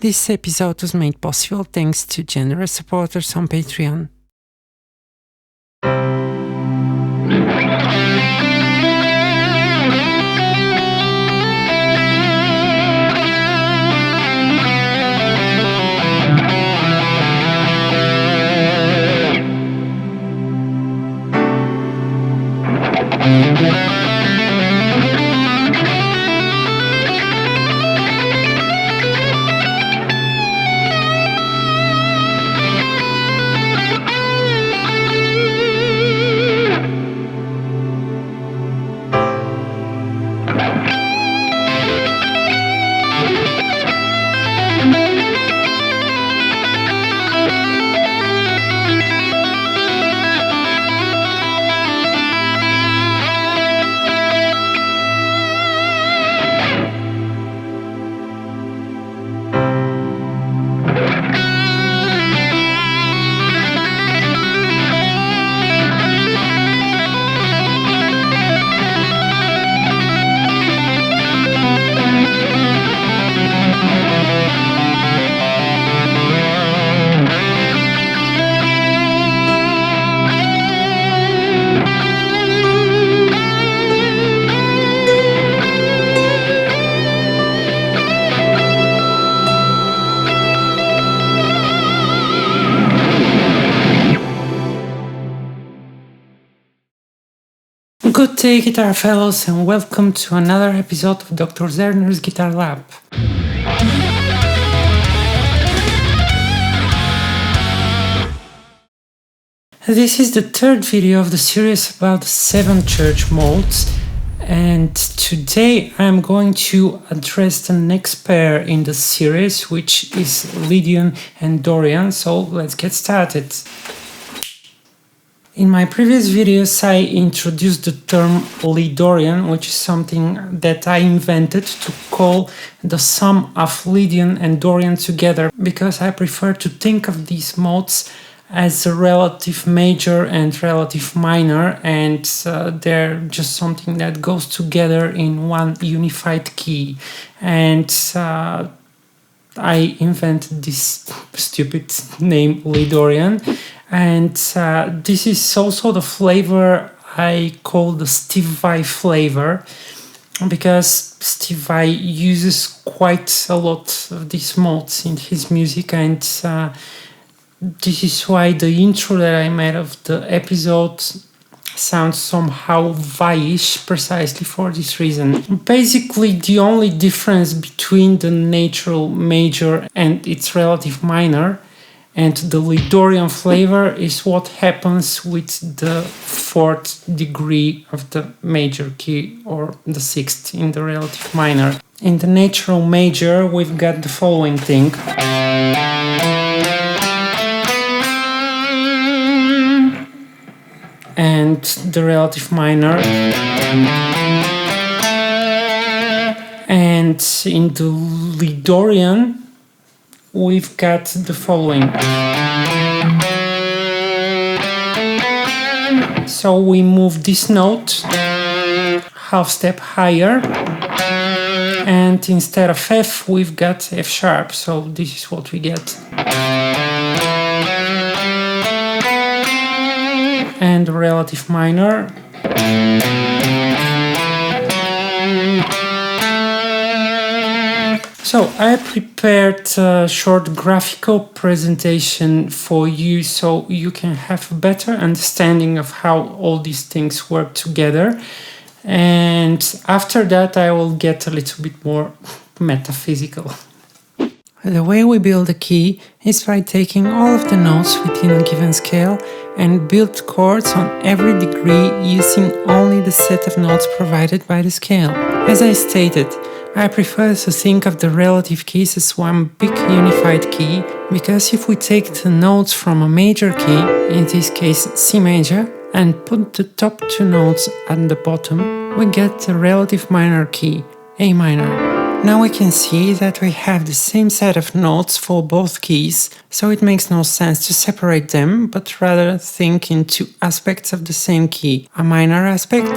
This episode was made possible thanks to generous supporters on Patreon. Good day, guitar fellows, and welcome to another episode of Dr. Zerner's Guitar Lab. This is the third video of the series about the 7 church molds, and today I'm going to address the next pair in the series, which is Lydian and Dorian, so let's get started. In my previous videos I introduced the term Dorian, which is something that I invented to call the sum of Lydian and Dorian together, because I prefer to think of these modes as a relative major and relative minor, and they're just something that goes together in one unified key. And I invented this stupid name Dorian. And this is also the flavor I call the Steve Vai flavor, because Steve Vai uses quite a lot of these modes in his music, and this is why the intro that I made of the episode sounds somehow Vai-ish, precisely for this reason. Basically, the only difference between the natural major and its relative minor and the Dorian flavor is what happens with the 4th degree of the major key, or the 6th in the relative minor. In the natural major, we've got the following thing. And the relative minor. And in the Dorian, we've got the following. So we move this note half step higher, and instead of F we've got F sharp, so this is what we get. And the relative minor. So I prepared a short graphical presentation for you so you can have a better understanding of how all these things work together. And after that I will get a little bit more metaphysical. The way we build a key is by taking all of the notes within a given scale and build chords on every degree using only the set of notes provided by the scale. As I stated, I prefer to think of the relative keys as one big unified key, because if we take the notes from a major key, in this case C major, and put the top 2 notes at the bottom, we get the relative minor key, A minor. Now we can see that we have the same set of notes for both keys, so it makes no sense to separate them, but rather think in 2 aspects of the same key, a minor aspect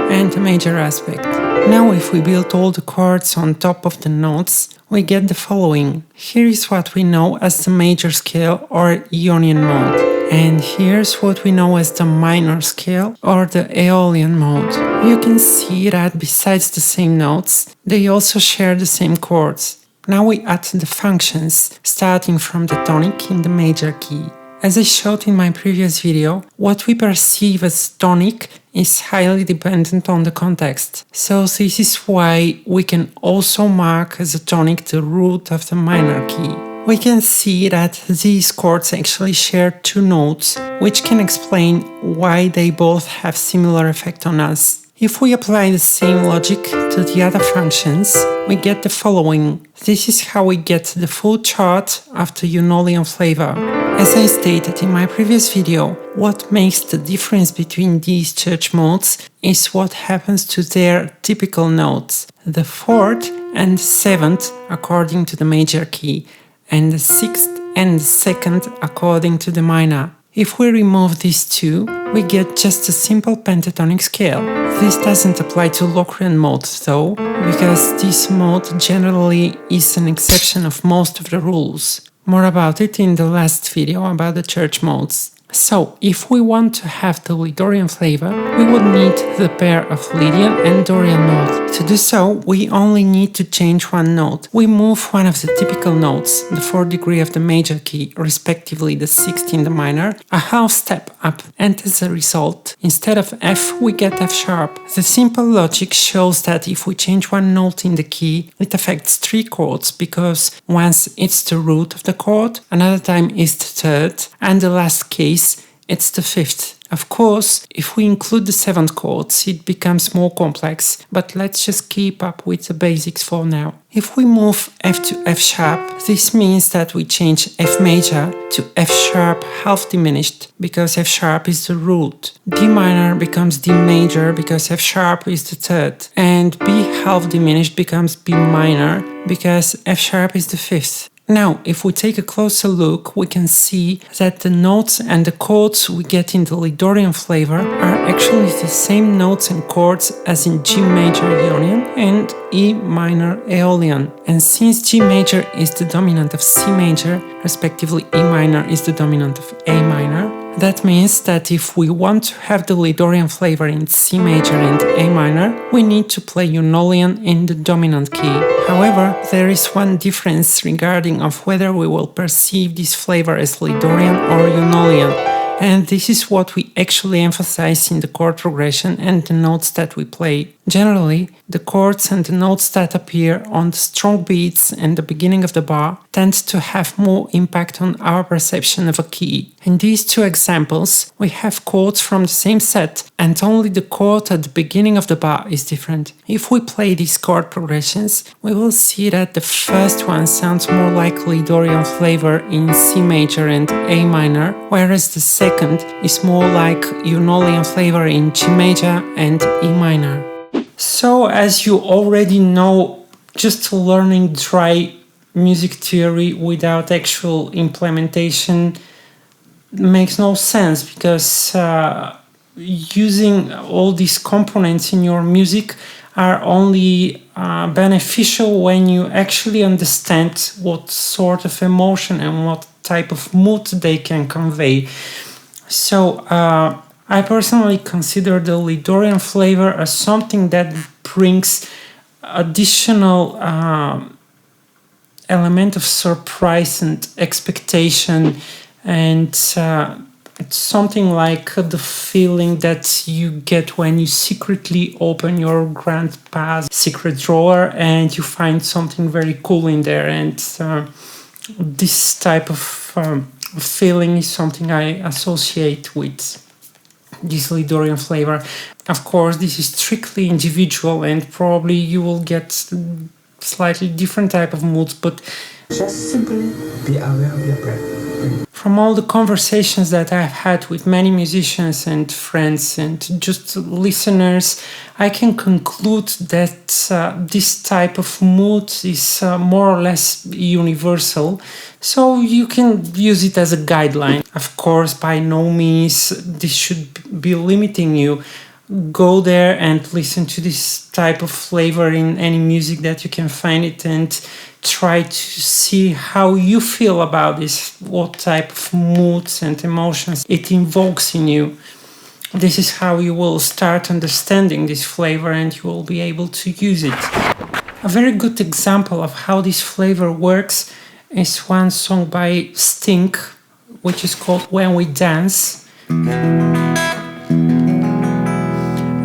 and a major aspect. Now if we build all the chords on top of the notes, we get the following. Here is what we know as the major scale or Ionian mode. And here's what we know as the minor scale or the Aeolian mode. You can see that besides the same notes, they also share the same chords. Now we add the functions, starting from the tonic in the major key. As I showed in my previous video, what we perceive as tonic is highly dependent on the context. So this is why we can also mark as a tonic the root of the minor key. We can see that these chords actually share two notes, which can explain why they both have similar effect on us. If we apply the same logic to the other functions, we get the following. This is how we get the full chart of the Ionian flavor. As I stated in my previous video, what makes the difference between these church modes is what happens to their typical notes. The 4th and 7th according to the major key, and the 6th and 2nd according to the minor. If we remove these two, we get just a simple pentatonic scale. This doesn't apply to Locrian mode though, because this mode generally is an exception of most of the rules. More about it in the last video about the church modes. So, if we want to have the Dorian flavor, we would need the pair of Lydian and Dorian mode. To do so, we only need to change one note. We move one of the typical notes, the 4th degree of the major key, respectively the 6th in the minor, a half step up, and as a result, instead of F, we get F sharp. The simple logic shows that if we change one note in the key, it affects three chords, because once it's the root of the chord, another time is the 3rd, and the last case, it's the 5th. Of course, if we include the 7th chords, it becomes more complex, but let's just keep up with the basics for now. If we move F to F sharp, this means that we change F major to F sharp half diminished, because F sharp is the root. D minor becomes D major because F sharp is the 3rd, and B half diminished becomes B minor because F sharp is the 5th. Now, if we take a closer look, we can see that the notes and the chords we get in the Dorian flavor are actually the same notes and chords as in G major Ionian and E minor Aeolian. And since G major is the dominant of C major, respectively E minor is the dominant of A minor, that means that if we want to have the Dorian flavor in C major and A minor, we need to play Ionian in the dominant key. However, there is one difference regarding of whether we will perceive this flavor as Dorian or Ionian, and this is what we actually emphasize in the chord progression and the notes that we play. Generally, the chords and the notes that appear on the strong beats and the beginning of the bar tend to have more impact on our perception of a key. In these two examples, we have chords from the same set, and only the chord at the beginning of the bar is different. If we play these chord progressions, we will see that the first one sounds more like Dorian flavor in C major and A minor, whereas the second is more like Ionian flavor in G major and E minor. So, as you already know, just learning dry music theory without actual implementation makes no sense, because using all these components in your music are only beneficial when you actually understand what sort of emotion and what type of mood they can convey. So, I personally consider the Dorian flavor as something that brings additional element of surprise and expectation, and it's something like the feeling that you get when you secretly open your grandpa's secret drawer and you find something very cool in there, and this type of feeling is something I associate with this Dorian flavor. Of course, this is strictly individual, and probably you will get slightly different type of moods, but just simply be aware of your breath. From all the conversations that I've had with many musicians and friends and just listeners, I can conclude that this type of mood is more or less universal, so you can use it as a guideline. Of course, by no means this should be limiting you. go there and listen to this type of flavor in any music that you can find it, and try to see how you feel about this, what type of moods and emotions it invokes in you. This is how you will start understanding this flavor and you will be able to use it. A very good example of how this flavor works is one song by Sting, which is called When We Dance.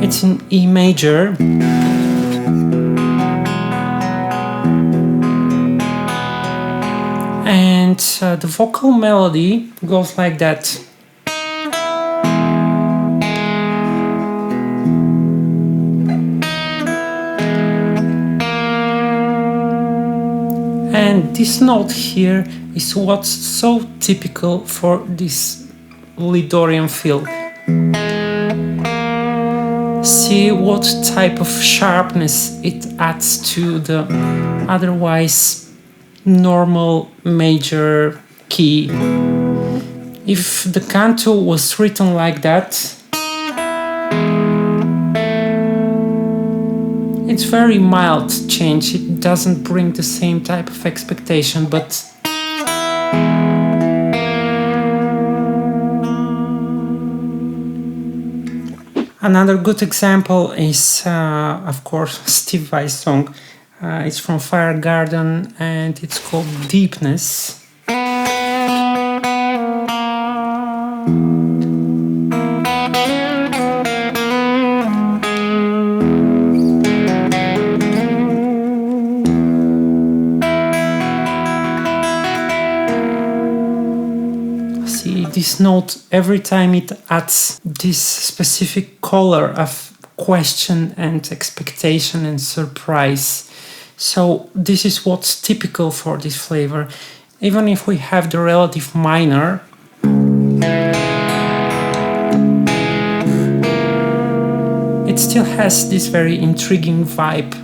It's in E major. And the vocal melody goes like that. And this note here is what's so typical for this Lydian feel. See what type of sharpness it adds to the otherwise normal major key. If the canto was written like that, it's very mild change. It doesn't bring the same type of expectation, but another good example is, of course, Steve Vai's song. It's from Fire Garden and it's called Deepness. See, this note, every time it adds this specific color of question and expectation and surprise. So this is what's typical for this flavor. Even if we have the relative minor, it still has this very intriguing vibe.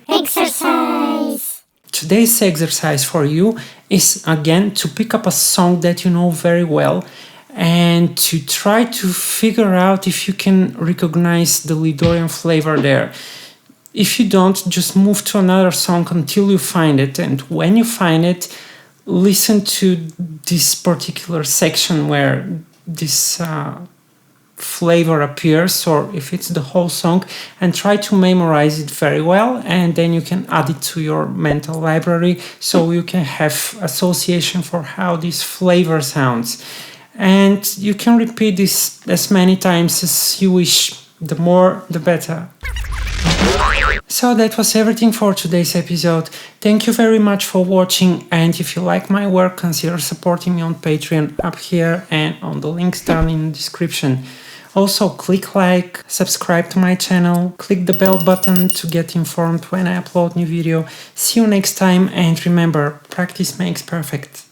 Exercise! Today's exercise for you is again to pick up a song that you know very well and to try to figure out if you can recognize the Lydian flavor there. If you don't, just move to another song until you find it, and when you find it, listen to this particular section where this flavor appears, or if it's the whole song, and try to memorize it very well, and then you can add it to your mental library so you can have association for how this flavor sounds. And you can repeat this as many times as you wish. The more, the better. So that was everything for today's episode. Thank you very much for watching, and if you like my work, consider supporting me on Patreon up here and on the links down in the description. Also, click like, subscribe to my channel, click the bell button to get informed when I upload new video. See you next time, and remember, practice makes perfect.